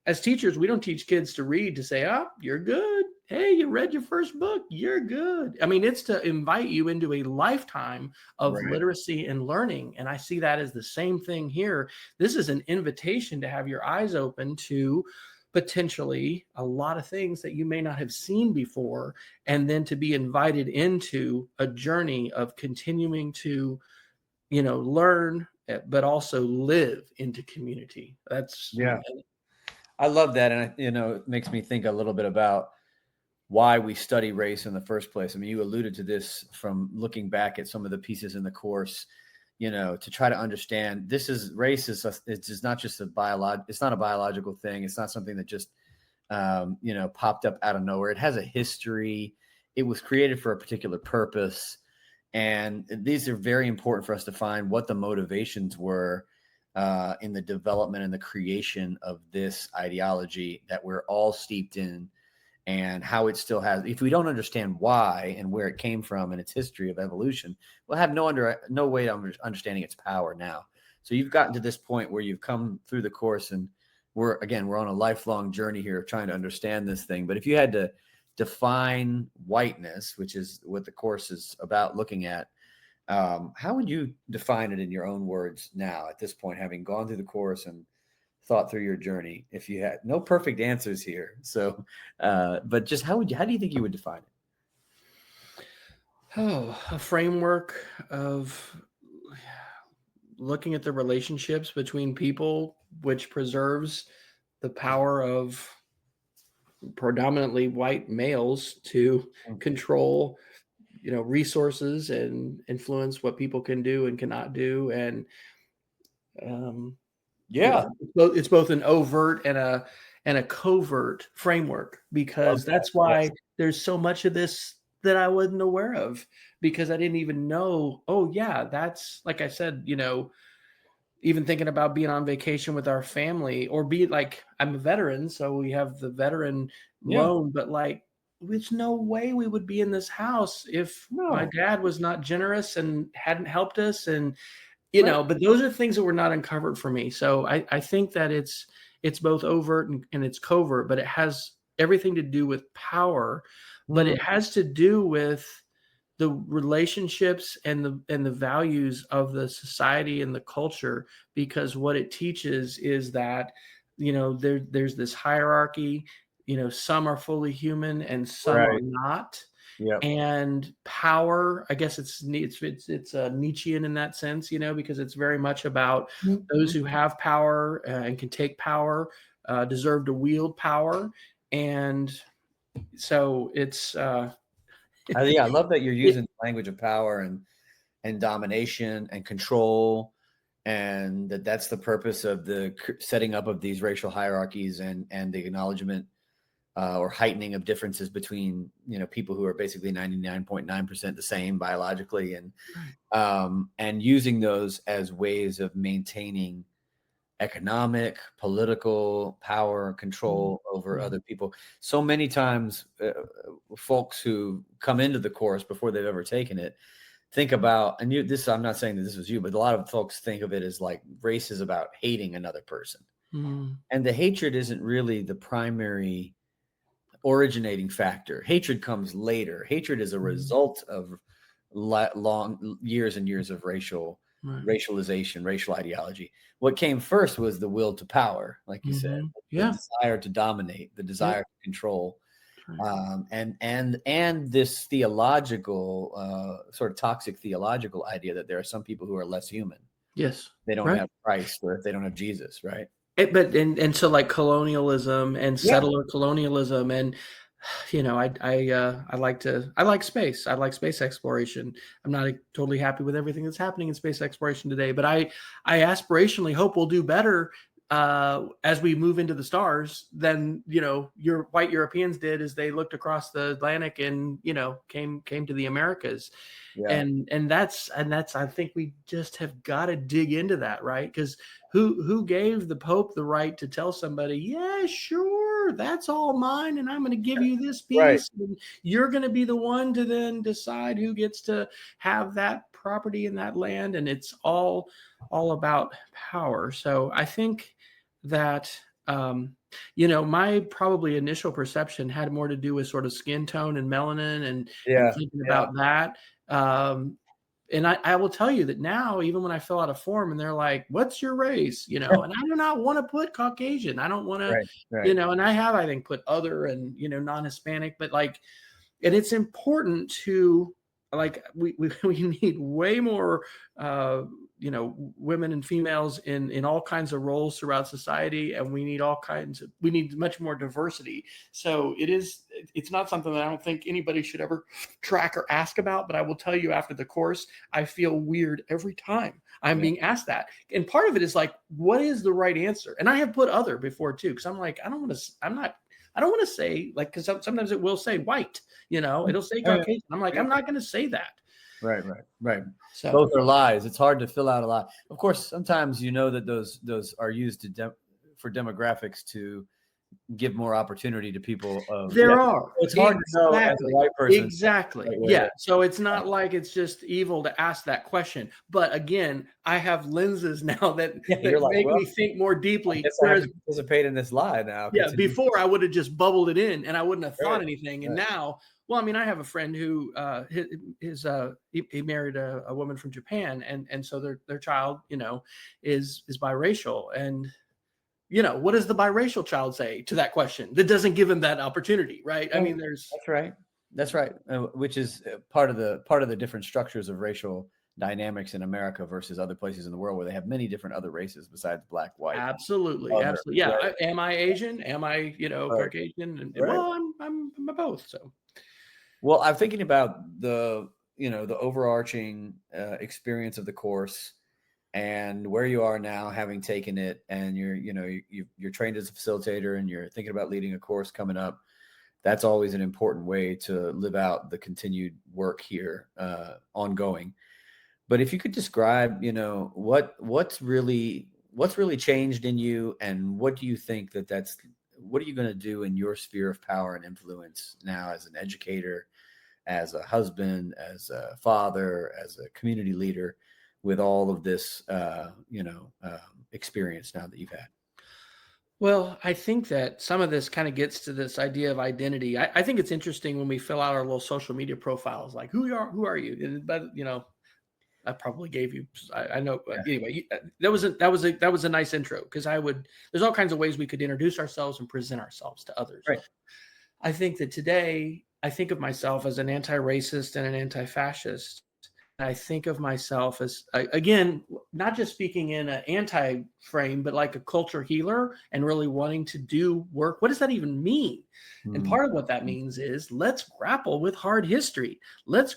As teachers, we don't teach kids to read to say, oh, you're good. Hey, you read your first book, you're good. I mean, it's to invite you into a lifetime of Right. literacy and learning. And I see that as the same thing here. This is an invitation to have your eyes open to potentially a lot of things that you may not have seen before, and then to be invited into a journey of continuing to, learn, but also live into community. That's Yeah. I love that. And, it makes me think a little bit about why we study race in the first place. I mean, you alluded to this from looking back at some of the pieces in the course, to try to understand race it's not just it's not a biological thing. It's not something that just, popped up out of nowhere. It has a history. It was created for a particular purpose. And these are very important for us to find what the motivations were in the development and the creation of this ideology that we're all steeped in, and how it still has. If we don't understand why and where it came from and its history of evolution, we'll have no way of understanding its power now. So you've gotten to this point where you've come through the course, and we're on a lifelong journey here of trying to understand this thing. But if you had to define whiteness, which is what the course is about looking at, how would you define it in your own words now, at this point, having gone through the course and thought through your journey? If you had no perfect answers here, so but just how do you think you would define it? Oh, a framework of looking at the relationships between people, which preserves the power of predominantly white males to control, resources and influence what people can do and cannot do. And um, Yeah, it's both an overt and a covert framework, love because that. that's why Yes. there's so much of this that I wasn't aware of, because I didn't even know, oh yeah, that's, like I said, even thinking about being on vacation with our family, or be like, I'm a veteran, so we have the veteran Yeah. loan, but like, there's no way we would be in this house if my No. dad was not generous and hadn't helped us. And Right. but those are things that were not uncovered for me. So I think that it's both overt and it's covert, but it has everything to do with power, but Mm, it has to do with the relationships and the values of the society and the culture, because what it teaches is that, there's this hierarchy. Some are fully human and some are right. not. Yep. And power, I guess it's Nietzschean in that sense, because it's very much about those Mhm. who have power and can take power deserve to wield power. And so it's Yeah, I love that you're it, using the language of power and domination and control. and that's the purpose of the setting up of these racial hierarchies and the acknowledgement or heightening of differences between, people who are basically 99.9% the same biologically, and using those as ways of maintaining economic, political power, control over other people. So many times, folks who come into the course before they've ever taken it think about, and I'm not saying that this was you, but a lot of folks think of it as like race is about hating another person. And the hatred isn't really the primary originating factor. Hatred comes later. Hatred is a result of long years and years of racialization, racial ideology. What came first was the will to power, like you said, the desire to dominate, the desire to control, and this theological sort of toxic theological idea that there are some people who are less human. Yes, they don't have Christ, or if they don't have Jesus, right? So like colonialism and settler colonialism, and I like space. I like space exploration. I'm not totally happy with everything that's happening in space exploration today, but I aspirationally hope we'll do better as we move into the stars than your white Europeans did as they looked across the Atlantic and came to the Americas. And that's I think we just have got to dig into that, right? Because who gave the Pope the right to tell somebody, yeah, sure, that's all mine, and I'm going to give you this piece, and you're going to be the one to then decide who gets to have that property in that land, and it's all about power. So I think that my probably initial perception had more to do with sort of skin tone and melanin and thinking about that. And I will tell you that now, even when I fill out a form and they're like, what's your race? And I do not want to put Caucasian. I don't want to, and I think put other and, non-Hispanic, but like, and it's important to like, we need way more, women and females in all kinds of roles throughout society. And we need much more diversity. So it's not something that I don't think anybody should ever track or ask about, but I will tell you after the course, I feel weird every time I'm being asked that. And part of it is like, what is the right answer? And I have put other before too. Cause I'm like, I don't want to say like, cause sometimes it will say white, it'll say Caucasian. I'm like, I'm not going to say that. Right. So both are lies. It's hard to fill out a lie. Of course, sometimes that those are used for demographics to give more opportunity to people. It's hard to know as a white person. Exactly. Yeah. So it's not like it's just evil to ask that question. But again, I have lenses now that make me think more deeply. I have to participate in this lie now. Yeah. Before I would have just bubbled it in and I wouldn't have thought anything. And now, well, I mean, I have a friend who he married a woman from Japan, and so their child, is biracial. And what does the biracial child say to that question? That doesn't give him that opportunity, right? I mean, that's right. Which is part of the different structures of racial dynamics in America versus other places in the world where they have many different other races besides black, white. Absolutely. Yeah. Right. Am I Asian? Am I, Caucasian? And well, I'm both. So. Well, I'm thinking about the overarching experience of the course and where you are now, having taken it, and you're trained as a facilitator, and you're thinking about leading a course coming up. That's always an important way to live out the continued work here, ongoing. But if you could describe, what's really changed in you, and what do you think what are you going to do in your sphere of power and influence now as an educator, as a husband, as a father, as a community leader, with all of this, experience now that you've had? Well, I think that some of this kind of gets to this idea of identity. I think it's interesting when we fill out our little social media profiles, like who are you? And, but I probably gave you. I know. But anyway, that was a nice intro, because there's all kinds of ways we could introduce ourselves and present ourselves to others. Right. I think that today I think of myself as an anti-racist and an anti-fascist, I think of myself as, again, not just speaking in an anti frame, but like a culture healer and really wanting to do work. What does that even mean? And Mm. part of what that means is let's grapple with hard history. Let's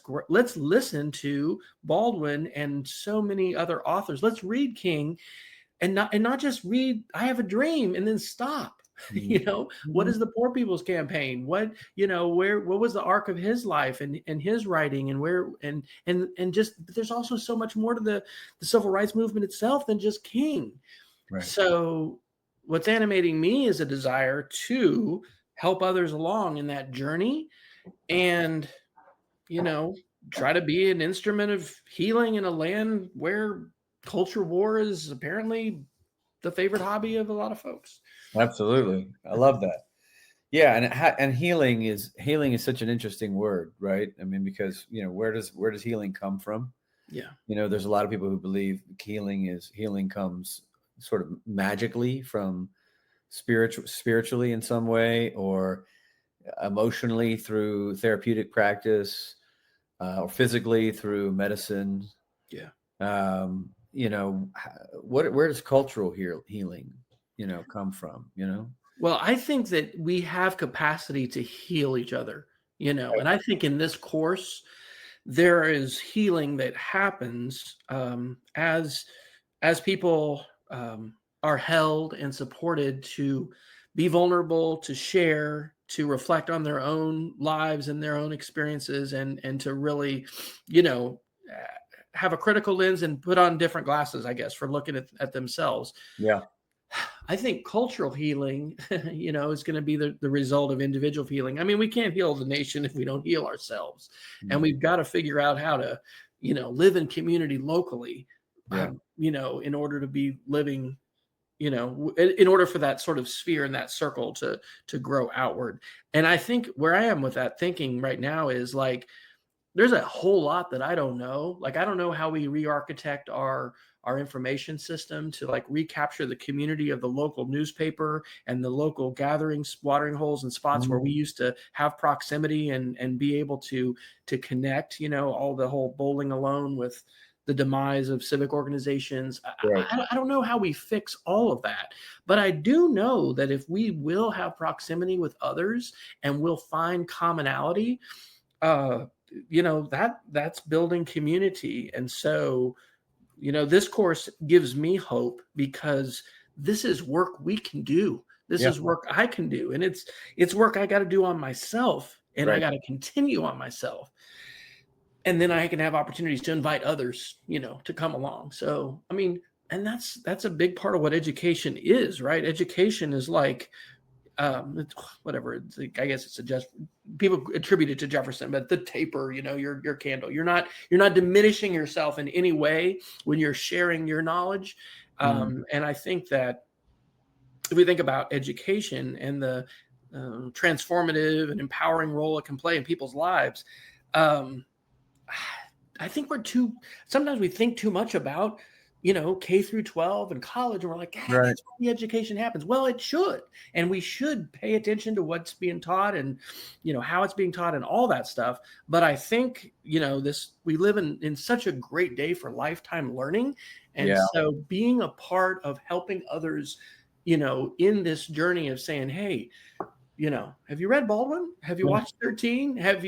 listen to Baldwin and so many other authors. Let's read King and not just read I Have a Dream and then stop. Mm. What is the Poor People's Campaign? What what was the arc of his life and his writing, and where and just there's also so much more to the civil rights movement itself than just King. Right. So what's animating me is a desire to help others along in that journey, and try to be an instrument of healing in a land where culture war is apparently the favorite hobby of a lot of folks. Absolutely. I love that. Yeah, and healing is such an interesting word, right? I mean, because where does healing come from? Yeah. There's a lot of people who believe healing comes sort of magically from spiritually in some way, or emotionally through therapeutic practice, or physically through medicine. Yeah. Where does cultural healing, come from? Well, I think that we have capacity to heal each other, and I think in this course, there is healing that happens as people are held and supported to be vulnerable, to share, to reflect on their own lives and their own experiences, and to really, have a critical lens and put on different glasses, I guess, for looking at themselves. Yeah. I think cultural healing, is going to be the result of individual healing. I mean, we can't heal the nation if we don't heal ourselves. And we've got to figure out how to, live in community locally, Yeah. in order to be living, in order for that sort of sphere and that circle to grow outward. And I think where I am with that thinking right now is like, there's a whole lot that I don't know. Like, I don't know how we re-architect our information system to like recapture the community of the local newspaper and the local gatherings, watering holes and spots where we used to have proximity and be able to connect, all the whole bowling alone with the demise of civic organizations. Right. I don't know how we fix all of that, but I do know that if we will have proximity with others and we'll find commonality, that's building community. And so, this course gives me hope because this is work we can do. This Yeah. is work I can do. And it's work I got to do on myself, and I Right. got to continue on myself. And then I can have opportunities to invite others, to come along. So, I mean, and that's a big part of what education is, right? Education is like, whatever. It's like, I guess it's people attribute it to Jefferson, but the taper, your candle. You're not diminishing yourself in any way when you're sharing your knowledge. And I think that if we think about education and the transformative and empowering role it can play in people's lives, I think sometimes we think too much about, K through 12 and college, and we're like, Right. that's where the education happens. Well, it should, and we should pay attention to what's being taught and, how it's being taught and all that stuff. But I think, we live in such a great day for lifetime learning. And Yeah. so being a part of helping others, in this journey of saying, hey, have you read Baldwin? Have you watched 13? How are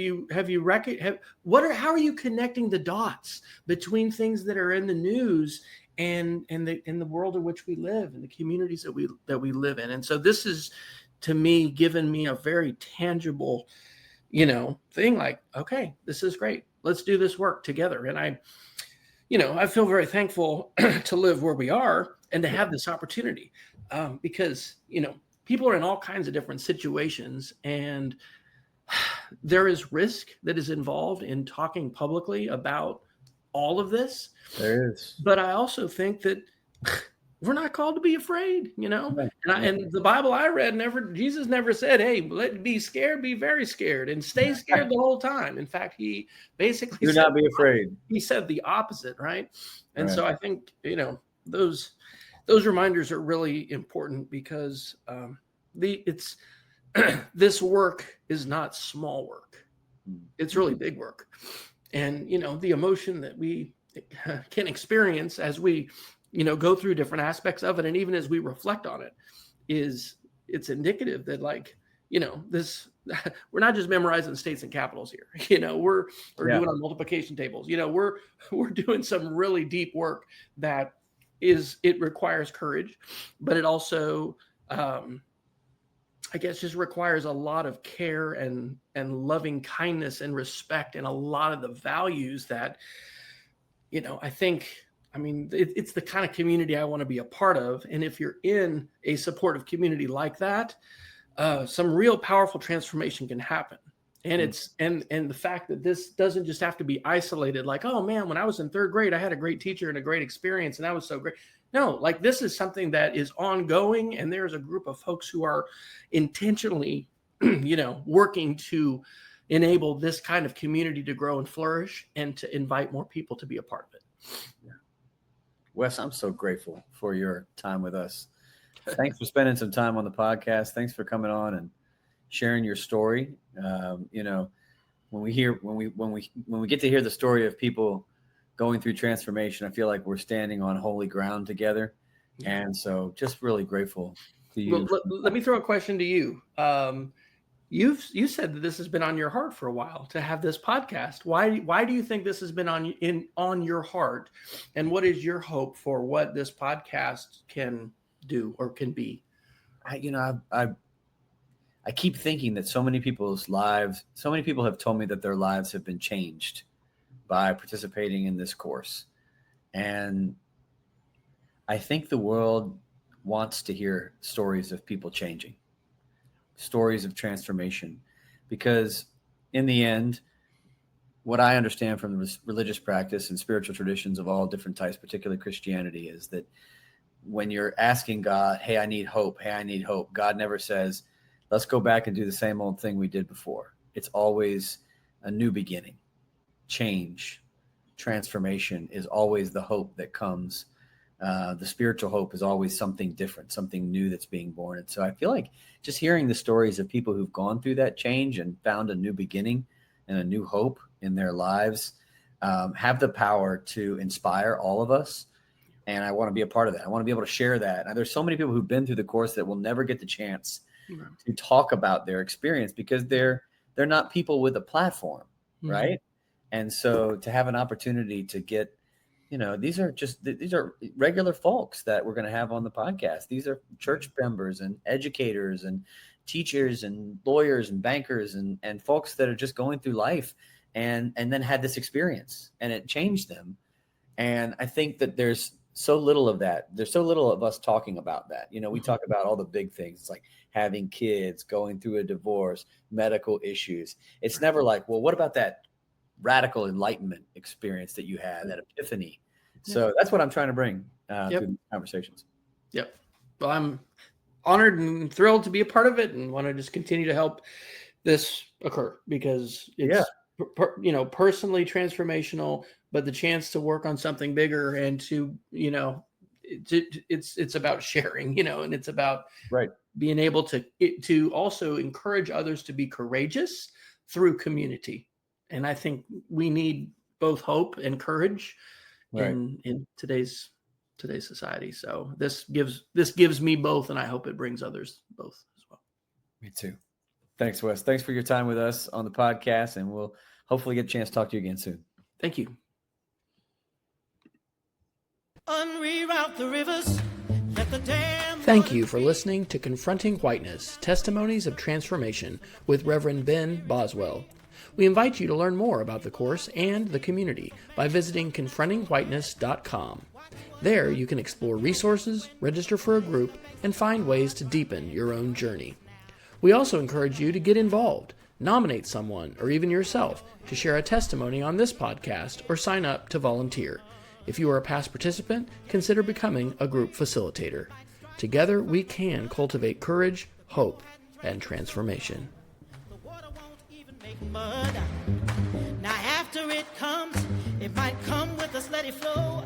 you connecting the dots between things that are in the news and in the world in which we live, and the communities that we live in? And so this is, to me, given me a very tangible, thing like, okay, this is great. Let's do this work together. And I feel very thankful to live where we are and to have this opportunity, because, people are in all kinds of different situations, and there is risk that is involved in talking publicly about all of this. There is. But I also think that we're not called to be afraid, Right. and the Bible I read, Jesus never said, hey, be scared, be very scared, and stay scared the whole time. In fact, he basically Do not be afraid. He said the opposite, right? And Right. so I think, those reminders are really important, because this work is not small work. It's really big work. And, the emotion that we can experience as we, go through different aspects of it. And even as we reflect on it, it's indicative that, like, this, we're not just memorizing states and capitals here. We're Yeah. doing our multiplication tables. We're doing some really deep work that it requires courage, but it also, I guess, just requires a lot of care and loving kindness and respect, and a lot of the values that, I think, it's the kind of community I want to be a part of. And if you're in a supportive community like that, some real powerful transformation can happen. And it's and the fact that this doesn't just have to be isolated, like, oh man, when I was in third grade, I had a great teacher and a great experience, and that was so great. No, like, this is something that is ongoing, and there's a group of folks who are intentionally, working to enable this kind of community to grow and flourish, and to invite more people to be a part of it. Yeah. Wes, I'm so grateful for your time with us. Thanks for spending some time on the podcast. Thanks for coming on and sharing your story. When we get to hear the story of people going through transformation, I feel like we're standing on holy ground together. And so just really grateful to you. Well, let me throw a question to you. You said that this has been on your heart for a while, to have this podcast. Why do you think this has been on your heart? And what is your hope for what this podcast can do or can be? I keep thinking that so many people have told me that their lives have been changed by participating in this course. And I think the world wants to hear stories of people changing, stories of transformation, because in the end, what I understand from the religious practice and spiritual traditions of all different types, particularly Christianity, is that when you're asking God, hey, I need hope, God never says, let's go back and do the same old thing we did before. It's always a new beginning. Change, transformation is always the hope that comes. The spiritual hope is always something different, something new that's being born. And so I feel like just hearing the stories of people who've gone through that change and found a new beginning and a new hope in their lives have the power to inspire all of us. And I want to be a part of that. I want to be able to share that. And there's so many people who've been through the course that will never get the chance to talk about their experience, because they're not people with a platform, right? And so to have an opportunity to get, these are regular folks that we're going to have on the podcast. These are church members and educators and teachers and lawyers and bankers and folks that are just going through life and then had this experience and it changed them. And I think that there's so little of that. There's so little of us talking about that. We talk about all the big things. It's like having kids, going through a divorce, medical issues. It's never like, well, what about that radical enlightenment experience that you had, that epiphany? So that's what I'm trying to bring to these conversations. Yep. Well, I'm honored and thrilled to be a part of it, and want to just continue to help this occur, because it's personally transformational, but the chance to work on something bigger and to, it's about sharing, and it's about being able to also encourage others to be courageous through community. And I think we need both hope and courage in today's society. So this gives me both, and I hope it brings others both as well. Me too. Thanks, Wes. Thanks for your time with us on the podcast, and we'll hopefully get a chance to talk to you again soon. Thank you. Unreroute the rivers, let the dam. Thank you for listening to Confronting Whiteness, Testimonies of Transformation with Reverend Ben Boswell. We invite you to learn more about the course and the community by visiting confrontingwhiteness.com. There you can explore resources, register for a group, and find ways to deepen your own journey. We also encourage you to get involved, nominate someone or even yourself to share a testimony on this podcast, or sign up to volunteer. If you are a past participant, consider becoming a group facilitator. Together we can cultivate courage, hope, and transformation. Mud. Now after it comes, it might come with a steady flow.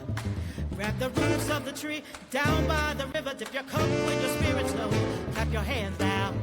Grab the roots of the tree down by the river, dip your cup when your spirit's low. Clap your hands out.